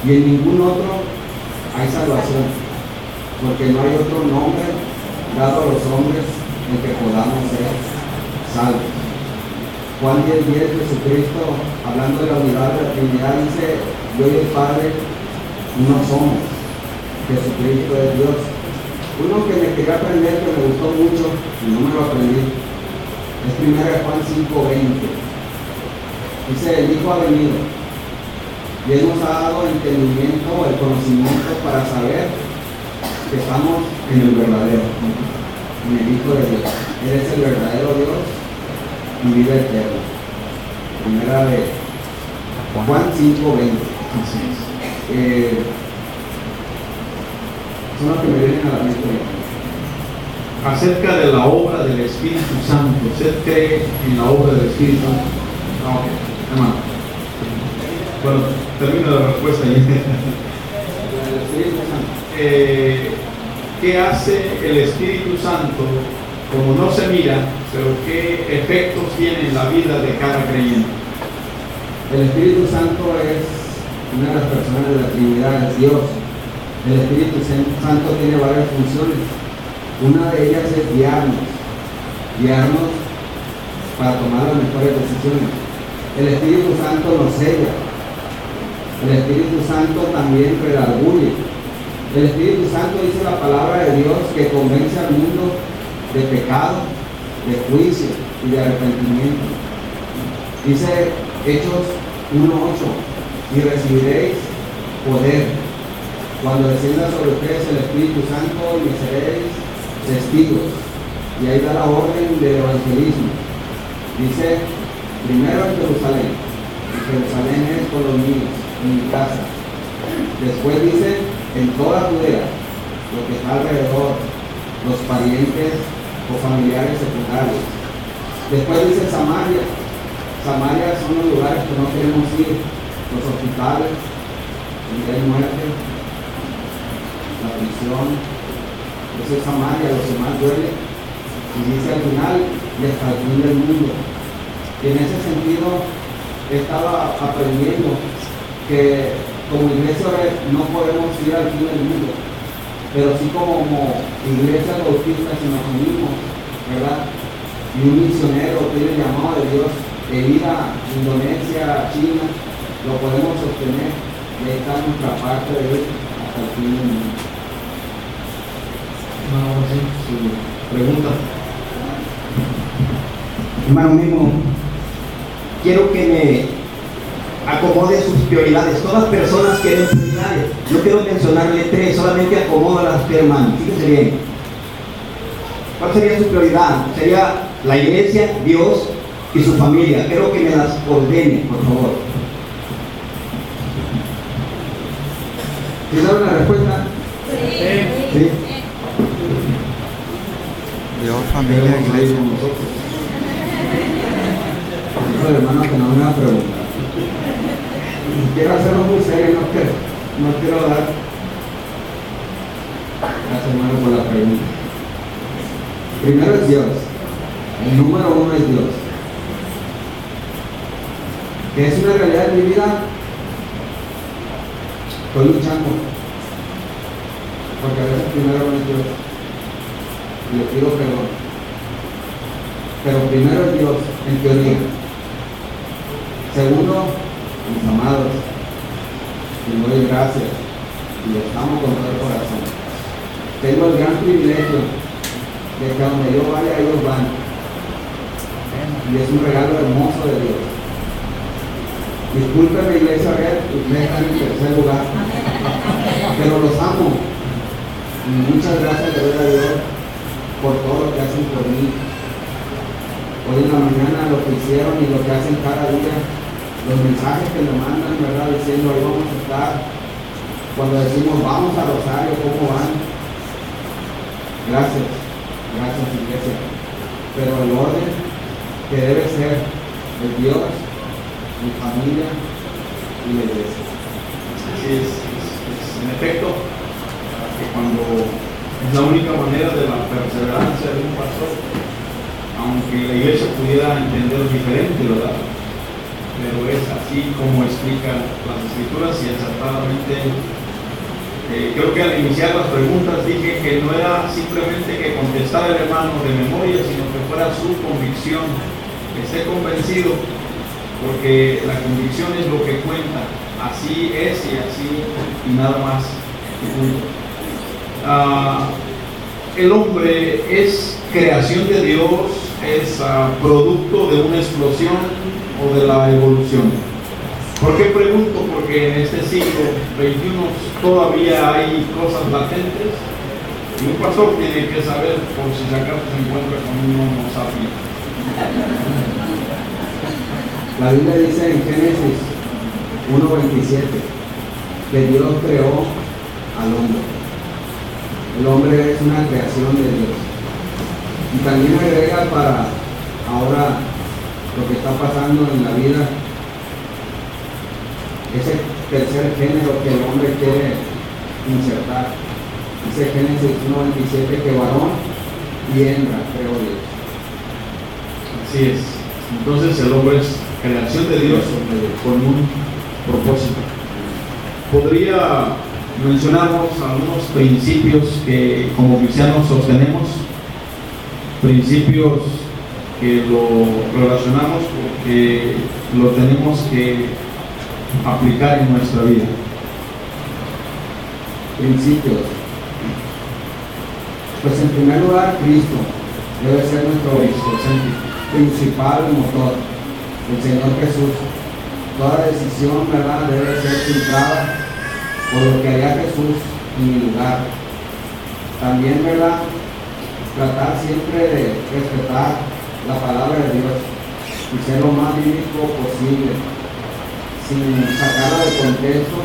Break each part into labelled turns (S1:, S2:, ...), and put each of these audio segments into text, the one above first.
S1: y en ningún otro hay salvación, porque no hay otro nombre dado a los hombres en que podamos ser salvos. Juan 10:10, Jesucristo, hablando de la unidad de la Trinidad, dice: yo y el Padre uno somos. Jesucristo es Dios. Uno que me quería aprender, que me gustó mucho y no me lo aprendí, es 1 Juan 5:20. Dice: el Hijo ha venido y Él nos ha dado el entendimiento, el conocimiento para saber que estamos en el verdadero, en el Hijo de Dios. Él es el verdadero Dios y vida eterna. Primera de Juan 5:20. Son los que me vienen a la mente.
S2: Acerca de la obra del Espíritu Santo, ¿usted cree en la obra del Espíritu Santo? Ah, ok, hermano. Bueno, termina la respuesta ahí.
S1: El Espíritu Santo.
S2: ¿Qué hace el Espíritu Santo? Como no se mira, pero ¿qué efectos tiene en la vida de cada creyente?
S1: El Espíritu Santo es una de las personas de la Trinidad, es Dios. El Espíritu Santo tiene varias funciones. Una de ellas es guiarnos para tomar las mejores decisiones. El Espíritu Santo nos sella. El Espíritu Santo también redarguye. El Espíritu Santo, dice la palabra de Dios, que convence al mundo de pecado, de juicio y de arrepentimiento. Dice Hechos 1:8: y recibiréis poder cuando descienda sobre ustedes el Espíritu Santo, y me seréis testigos. Y ahí da la orden del evangelismo. Dice: primero en Jerusalén, y Jerusalén es con los niños, en mi casa. Después dice: en toda Judea, lo que está alrededor, los parientes o familiares secundarios. Después dice Samaria. Samaria son los lugares que no queremos ir, los hospitales, donde hay muerte, la prisión. Eso es Samaria, lo que más duele. Y dice al final: y hasta el fin del mundo. Y en ese sentido estaba aprendiendo que como iglesia no podemos ir al fin del mundo, pero sí como iglesia bautista, si nos unimos, ¿verdad? Y un misionero tiene el llamado de Dios de ir a Indonesia, a China, lo podemos sostener, y ahí está nuestra parte de ir hasta el fin del mundo.
S2: No, sí, su pregunta.
S3: Hermano mismo, quiero que me acomode sus prioridades. Todas las personas quieren prioridades. Yo quiero mencionarle 3, solamente acomodo a las 3, hermano. Fíjense bien. ¿Cuál sería su prioridad? Sería la iglesia, Dios y su familia. Quiero que me las ordene, por favor.
S1: ¿Sí saben la respuesta?
S3: ¿Sí?
S4: Dios, familia, iglesia.
S1: Dijo el hermano que no me va a preguntar. Quiero hacerlo muy serio, no quiero dar. Gracias, hermano, por la pregunta. Primero es Dios. El número 1 es Dios. ¿Que es una realidad en mi vida? Estoy luchando. Porque a veces primero no es Dios. Y le pido perdón. Pero primero es Dios, en teoría. Segundo, mis amados, les doy gracias y los amo con todo el corazón. Tengo el gran privilegio de que a donde yo vaya, ellos van. Y es un regalo hermoso de Dios. Discúlpenme, iglesia, ustedes están en tercer lugar, pero los amo. Y muchas gracias de verdad a Dios por todo lo que hacen por mí. Hoy en la mañana lo que hicieron y lo que hacen cada día, los mensajes que me mandan, ¿verdad? Diciendo: ahí vamos a estar. Cuando decimos vamos a Rosario, ¿cómo van? Gracias, gracias, iglesia. Pero el orden que debe ser de Dios, mi familia y la iglesia.
S2: Así es en efecto, que cuando es la única manera de la perseverancia de un pastor, aunque la iglesia pudiera entender diferente, ¿verdad? Pero es así así como explica las Escrituras y acertadamente. Creo que al iniciar las preguntas dije que no era simplemente que contestara el hermano de memoria, sino que fuera su convicción, que esté convencido, porque la convicción es lo que cuenta. Así es y así y nada más. El hombre es creación de Dios, es producto de una explosión o de la evolución. ¿Por qué pregunto? Porque en este siglo XXI todavía hay cosas latentes y un pastor tiene que saber por si acaso se encuentra con un homo sapiens.
S1: La Biblia dice en Génesis 1:27 que Dios creó al hombre. El hombre es una creación de Dios. Y también agrega para ahora lo que está pasando en la vida, ese tercer género que el hombre quiere insertar. Dice Génesis 1:27 que varón y hembra creó Dios.
S2: Así es. Entonces el hombre es creación de Dios con un propósito. Podría mencionarnos algunos principios que como cristianos sostenemos, principios que lo relacionamos porque lo tenemos que aplicar en nuestra vida.
S1: Principios. Pues en primer lugar, Cristo debe ser nuestro principal motor, el Señor Jesús. Toda decisión, ¿verdad?, debe ser filtrada por lo que haría Jesús en mi lugar. También, ¿verdad?, tratar siempre de respetar la palabra de Dios y ser lo más bíblico posible, sin sacarla de contexto,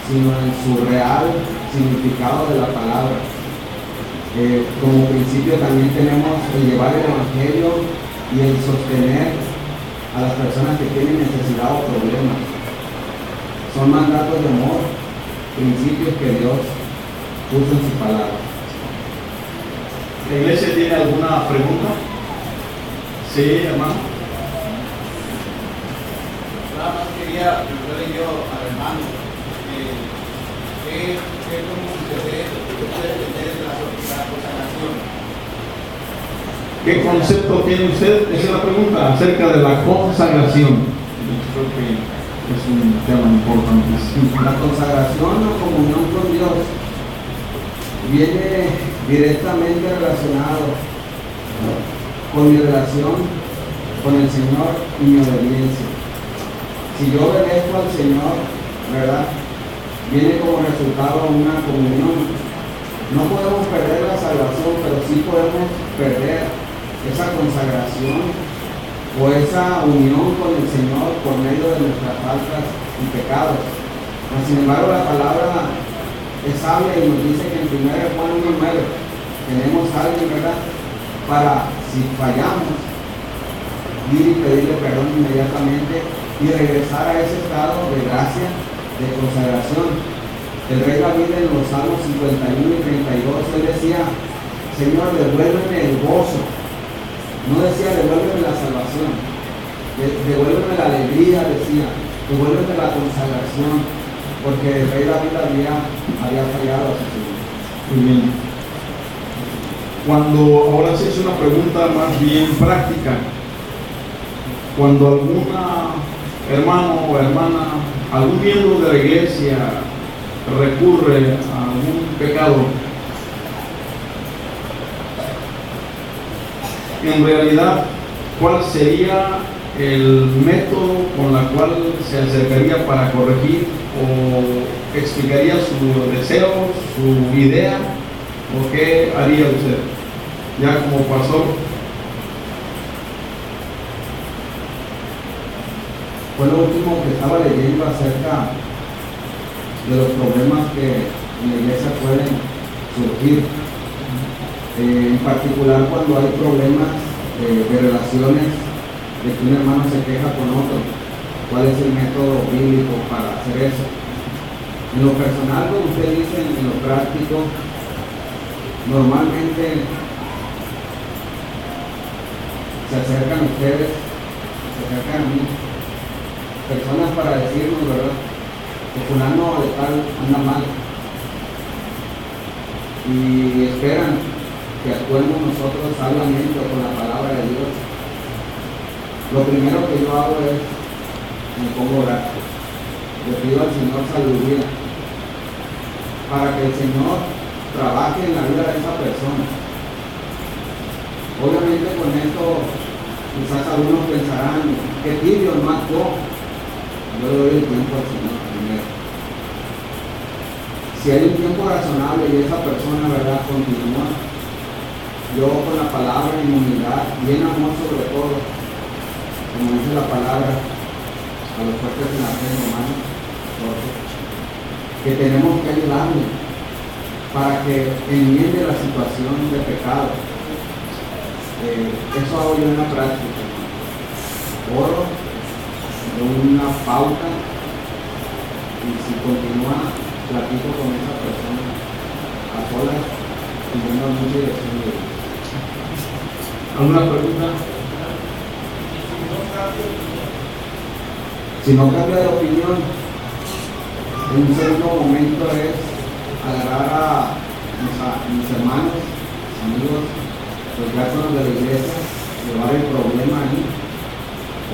S1: sino en su real significado de la palabra. Como principio también tenemos el llevar el Evangelio y el sostener a las personas que tienen necesidad o problemas. Son mandatos de amor, principios que Dios puso en su palabra.
S2: ¿La iglesia tiene alguna pregunta? Sí, hermano.
S5: Nada más quería preguntarle yo al hermano ¿qué puede entender de la consagración?
S2: ¿Qué concepto tiene usted? Esa es la pregunta acerca de la consagración. Creo que es un tema importantísimo.
S1: La consagración o comunión con Dios viene directamente relacionado con mi relación con el Señor y mi obediencia. Si yo obedezco al Señor, ¿verdad?, viene como resultado una comunión. No podemos perder la salvación, pero sí podemos perder esa consagración o esa unión con el Señor por medio de nuestras faltas y pecados. Pero, sin embargo, la palabra es sabia y nos dice que en 1 Juan 1:9 tenemos alguien, ¿verdad?, para, si fallamos, ir y pedirle perdón inmediatamente y regresar a ese estado de gracia, de consagración. El rey David en los Salmos 51 y 32, él decía: Señor, devuélveme el gozo. No decía devuélveme la salvación, devuélveme la alegría, decía, devuélveme la consagración, porque el rey David había fallado a su Señor.
S2: Muy bien. Ahora sí es una pregunta más bien práctica. Cuando alguna hermano o hermana, algún miembro de la iglesia recurre a algún pecado, en realidad, ¿cuál sería el método con el cual se acercaría para corregir o explicaría su deseo, su idea, o qué haría usted ya como pastor?
S1: Fue lo último que estaba leyendo acerca de los problemas que en la iglesia pueden surgir. En particular cuando hay problemas de relaciones, de que un hermano se queja con otro. ¿Cuál es el método bíblico para hacer eso? En lo personal, como usted dice, en lo práctico, normalmente se acercan ustedes, se acercan a mí personas para decirnos, ¿verdad?, que fulano de tal anda mal. Y esperan que actuemos nosotros sabiamente con la palabra de Dios. Lo primero que yo hago es, me pongo a orar. Le pido al Señor sabiduría para que el Señor trabaje en la vida de esa persona. Obviamente con esto quizás algunos pensarán que tibio no actuó. Yo le doy el tiempo al Señor primero. Si hay un tiempo razonable y esa persona, ¿verdad?, continúa, yo con la palabra en humildad, bien amor sobre todo, como dice la palabra a los fuertes en la fe, Romanos 12, que tenemos que ayudarle para que enmiende la situación de pecado. Eso hago yo en la práctica. Oro, doy una pauta y si continúa, platico con esa persona a solas y tengo mucha dirección de Dios.
S2: ¿Alguna pregunta?
S1: Si no cambia de opinión, en un segundo momento es agarrar a mis hermanos, amigos, los diáconos de la iglesia, llevar el problema ahí,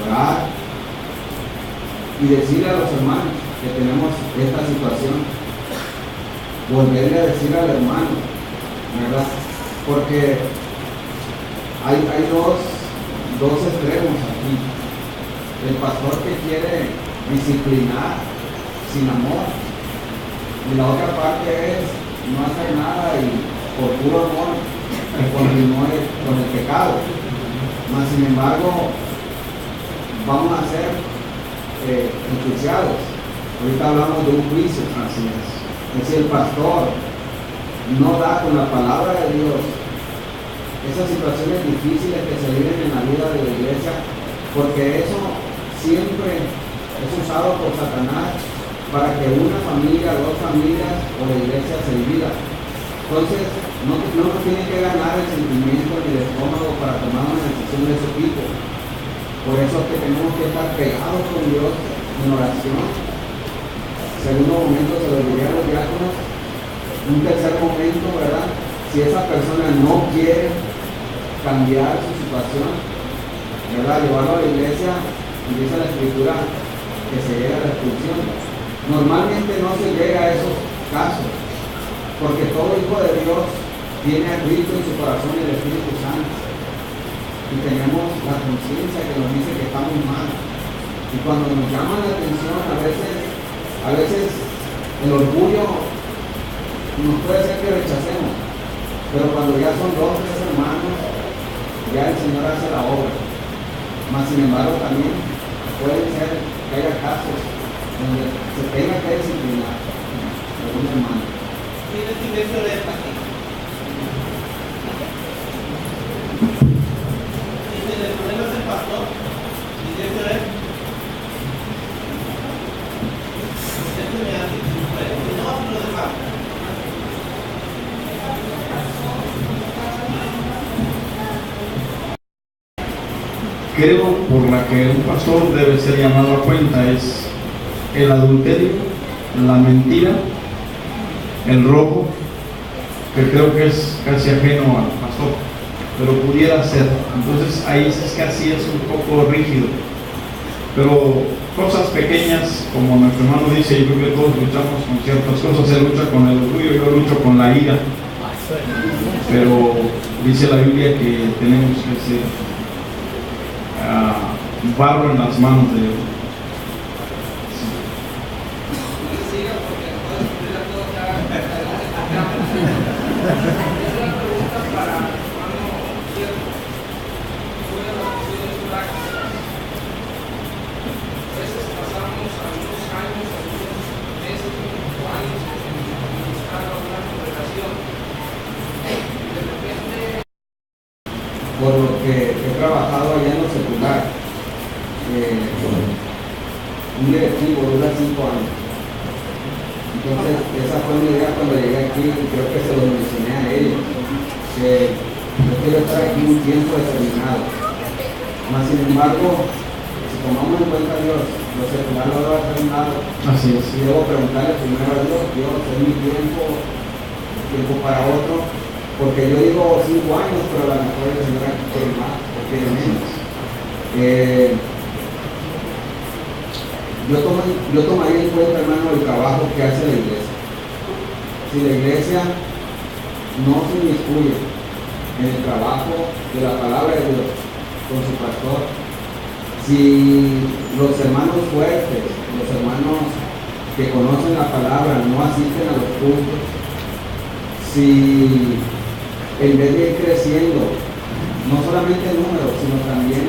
S1: orar y decirle a los hermanos que tenemos esta situación, volverle a decir al hermano, ¿verdad? Porque hay dos extremos aquí. El pastor que quiere disciplinar sin amor, y la otra parte es no hacer nada y por puro amor que continúe con el pecado. Mas sin embargo, vamos a ser enjuiciados. Ahorita hablamos de un juicio.
S2: Así es.
S1: Si el pastor no da con la palabra de Dios esas situaciones difíciles que se viven en la vida de la iglesia, porque eso siempre es usado por Satanás para que una familia, dos familias o la iglesia se divida. Entonces, no nos tiene que ganar el sentimiento ni el estómago para tomar una decisión de ese tipo. Por eso es que tenemos que estar pegados con Dios en oración. Segundo momento, se lo diría a los diáconos. Un tercer momento, ¿verdad? Si esa persona no quiere cambiar su situación, ¿verdad?, llevarlo a la iglesia, y dice la escritura que se llega a la expulsión. Normalmente no se llega a esos casos, porque todo hijo de Dios tiene a Cristo en su corazón y el Espíritu Santo, y tenemos la conciencia que nos dice que estamos mal, y cuando nos llaman la atención, a veces el orgullo nos puede ser que rechacemos, pero cuando ya son dos o tres hermanos, ya el Señor hace la obra. Mas sin embargo también puede ser que haya casos donde se tenga que disciplinar a algún hermano.
S5: ¿Tienes iglesia de esta aquí? Dice, el problema es el pastor. ¿Iglesia de él? Esto me hace que no, lo dejamos.
S2: Creo por la que un pastor debe ser llamado a cuenta es el adulterio, la mentira, el robo, que creo que es casi ajeno al pastor, pero pudiera ser. Entonces ahí es casi es un poco rígido, pero cosas pequeñas, como nuestro hermano dice, yo creo que todos luchamos con ciertas cosas. Él lucha con el orgullo, yo lucho con la ira, pero dice la Biblia que tenemos que ser barro en las manos de Dios.
S1: Por lo que he trabajado allá en lo secular, un directivo dura 5 años. Entonces, esa fue mi idea cuando llegué aquí, y creo que se lo mencioné a ellos, que yo quiero estar aquí un tiempo determinado. Mas, sin embargo, si tomamos en cuenta a Dios, lo secular lo debo hacer a un lado.
S2: Así es.
S1: Y debo preguntarle primero a Dios, Dios, es mi tiempo para otro, porque yo digo 5 años, pero a lo mejor el Señor quiere más, o quiere menos. Yo tomaría en cuenta, hermano, el trabajo que hace la iglesia. Si la iglesia no se inmiscuye en el trabajo de la palabra de Dios con su pastor, si los hermanos fuertes, los hermanos que conocen la palabra no asisten a los cultos, si en vez de ir creciendo, no solamente en números, sino también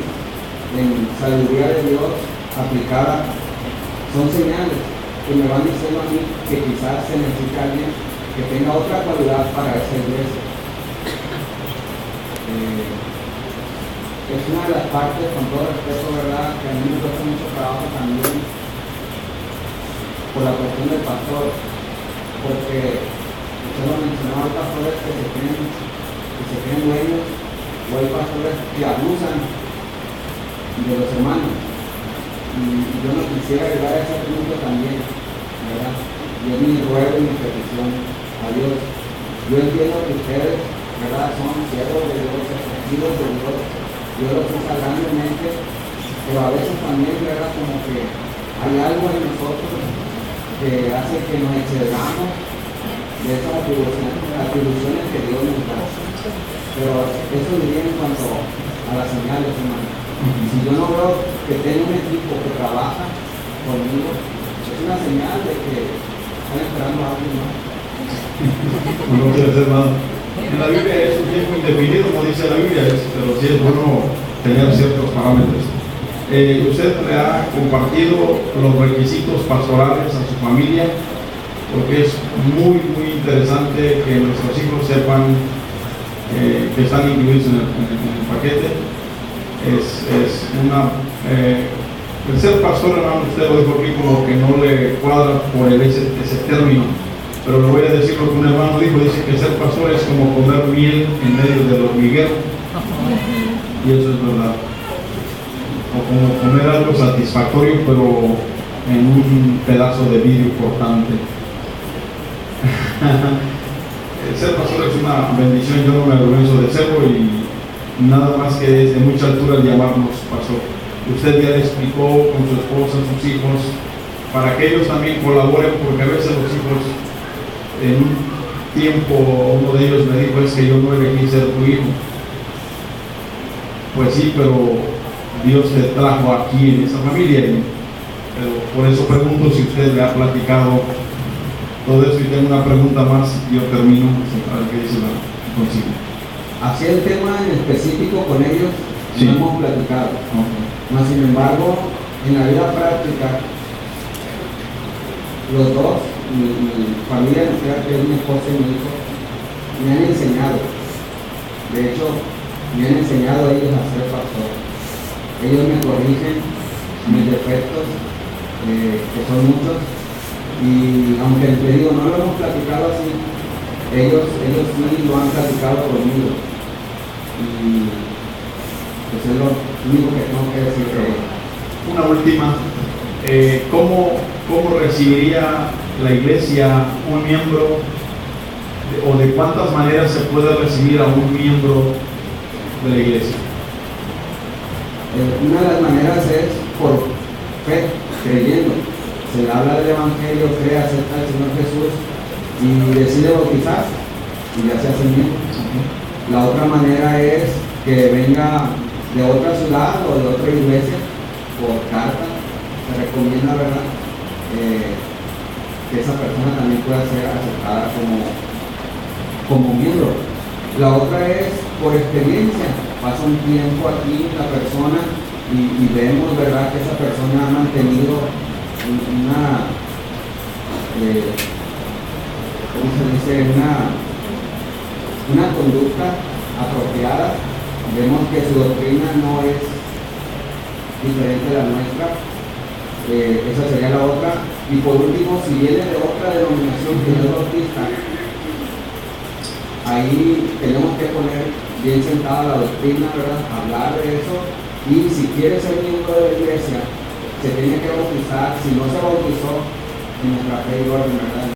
S1: en sabiduría de Dios aplicada, son señales que me van diciendo a mí que quizás se necesita alguien que tenga otra cualidad para esa iglesia. Es una de las partes, con todo respeto, ¿verdad?, que a mí me cuesta mucho trabajo también por la cuestión del pastor, porque usted lo mencionó, hay pastores que se creen dueños, o hay pastores que abusan de los hermanos. Y yo no quisiera llegar a ese punto también, ¿verdad? Yo mi ruego y mi petición a Dios. Yo entiendo que ustedes, ¿verdad?, son siervos de Dios, escogidos de Dios. Dios los usa grandemente, pero a veces también, ¿verdad?, como que hay algo en nosotros que hace que nos excedamos de esas atribuciones que Dios nos da. Pero eso diría en cuanto a las señales, hermano. Si yo no veo que tengo un equipo que trabaja conmigo, es una señal de que están esperando a alguien más.
S2: No quiere ser nada. En la Biblia es un tiempo indefinido, como dice la Biblia, pero sí es bueno tener ciertos parámetros. Usted le ha compartido los requisitos pastorales a su familia, porque es muy interesante que nuestros hijos sepan que están incluidos en el paquete. El ser pastor, hermano, usted lo dijo aquí como que no le cuadra por ese término, pero le voy a decir lo que un hermano dijo. Dice que ser pastor es como comer miel en medio del hormiguero, y eso es verdad, o como comer algo satisfactorio pero en un pedazo de vidrio cortante. Ser pastor es una bendición, yo no me avergüenzo de serlo, y nada más que desde mucha altura el llamarnos pastor. Usted ya le explicó con su esposa, sus hijos, para que ellos también colaboren, porque a veces los hijos, en un tiempo, uno de ellos me dijo, es que yo no elegí ser tu hijo. Pues sí, pero Dios te trajo aquí en esa familia, pero por eso pregunto si usted le ha platicado todo eso. Y tengo una pregunta más, yo termino, a ver qué dice la consigna.
S1: Así el tema en específico con ellos,
S2: sí,
S1: no hemos platicado. Mas, sin embargo, en la vida práctica, los dos, mi familia nuclear, que es mi esposa y mi hijo, me han enseñado. De hecho, me han enseñado a ellos a ser pastor. Ellos me corrigen mis defectos, que son muchos, y aunque les digo, no lo hemos platicado así, ellos sí lo han platicado conmigo. Y pues es lo único que tengo que decir de ellos.
S2: Una última, ¿cómo recibiría la iglesia un miembro, o de cuántas maneras se puede recibir a un miembro de la iglesia?
S1: Una de las maneras es por fe, creyendo. Se le habla del Evangelio, cree, acepta al Señor Jesús y decide bautizarse, y ya se hace miembro. La otra manera es que venga de otra ciudad o de otra iglesia por carta. Se recomienda, ¿verdad?, que esa persona también pueda ser aceptada como miembro. La otra es por experiencia. Pasa un tiempo aquí la persona y vemos, ¿verdad?, que esa persona ha mantenido una conducta apropiada. Vemos que su doctrina no es diferente de la nuestra. Esa sería la otra. Y por último, si viene de otra denominación que no es bautista, ahí tenemos que poner bien sentada la doctrina, ¿verdad?, hablar de eso. Y si quiere ser miembro de la iglesia, se tiene que bautizar. Si no se bautizó, en nuestra fe y orden, ¿verdad?